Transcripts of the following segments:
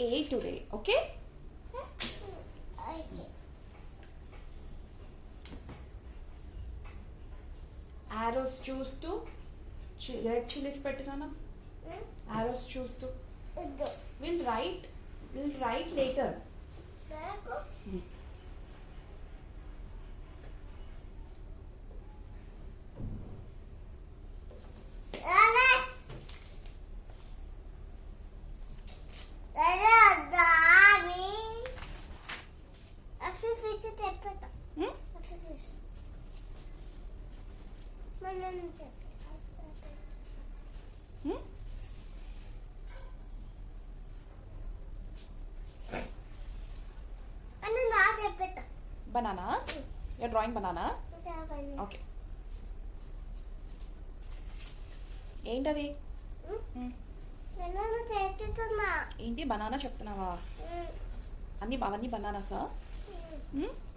A today. Okay? Okay. Arrows choose to red chilies pettinana. Arrows choose to. Iddu. We'll write later. నాకు అరే అరే దాని అఫీ fish తెప్పతా అఫీ fish మనం అన్న నా తెప్పతా Banana. You're drawing banana. Okay. ఏంటది? నేను తెప్పుతున్నా ఏంటి బనానా చెప్తున్నావా? అవన్నీ బనానాసా?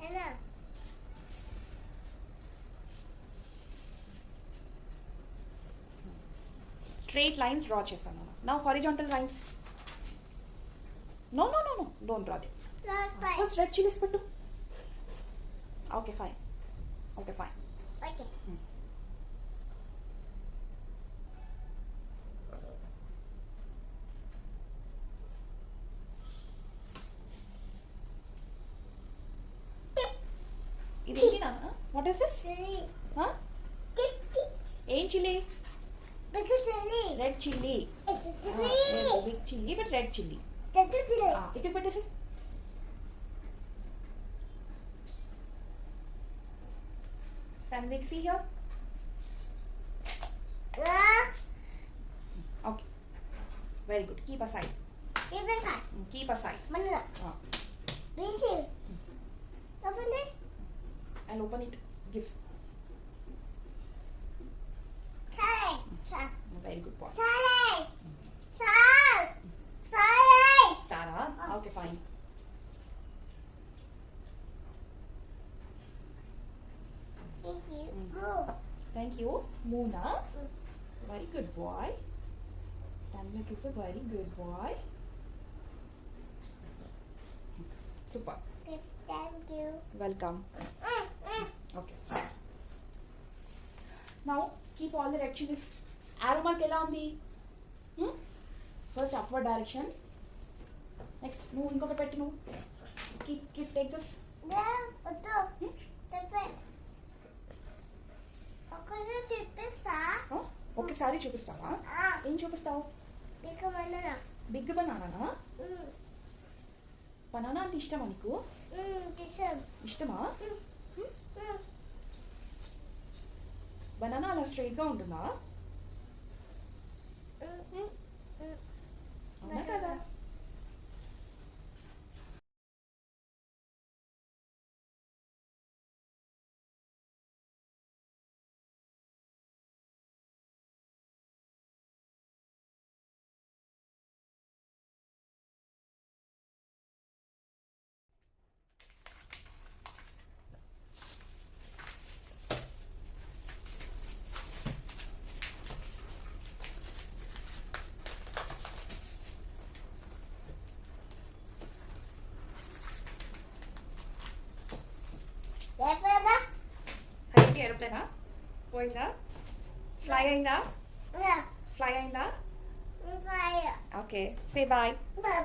ఎలా Straight lines draw చేశాను. Now horizontal lines. No. Don't draw them. First red chilies పెట్టు. Okay, fine. ఓకే ఇదేంటి నాన్న? What is this? Chilli Huh? ఏం chilli? Big chilli Red chilli. Chilli Yes, big chilli but red chilli. పెద్ద chilli ఇక్కడ పెట్టేసి. Tanvik, see here. Okay. Very good. Keep aside. ఇవేసా Keep aside. మన్న బీసి open the I'll open it. Give. సరే సరే Very good boy. సరే సరే Star, huh? Okay, fine. Thank you Thank you. Moona. Very good boy. Tanvik is a very good boy. Super. Thank you Welcome. Okay. Now keep all the red chilies. Arrow mark ఎలా ఉంది? First upward direction. Next నువ్వు ఇంకొకటి పెట్టు నువ్వు. Keep take this. వద్దు తెప్పే ఒకసారి తెప్పిస్తా ఒకసారి చూపిస్తావా? ఏం చూపిస్తావు? ఇక మన బిగ్ బనానా. బనానా అంటే ఇష్టమా నీకు? ఇష్టమా? బనానా అలా స్ట్రైట్ గా ఉంటుందా? అవునా కదా? తెప్పేదా హైట్ ఏరోప్లేనా? పోయిందా? ఫ్లై అయిందా? ఫ్లై అయిందా? Fly okay. Say bye. Bye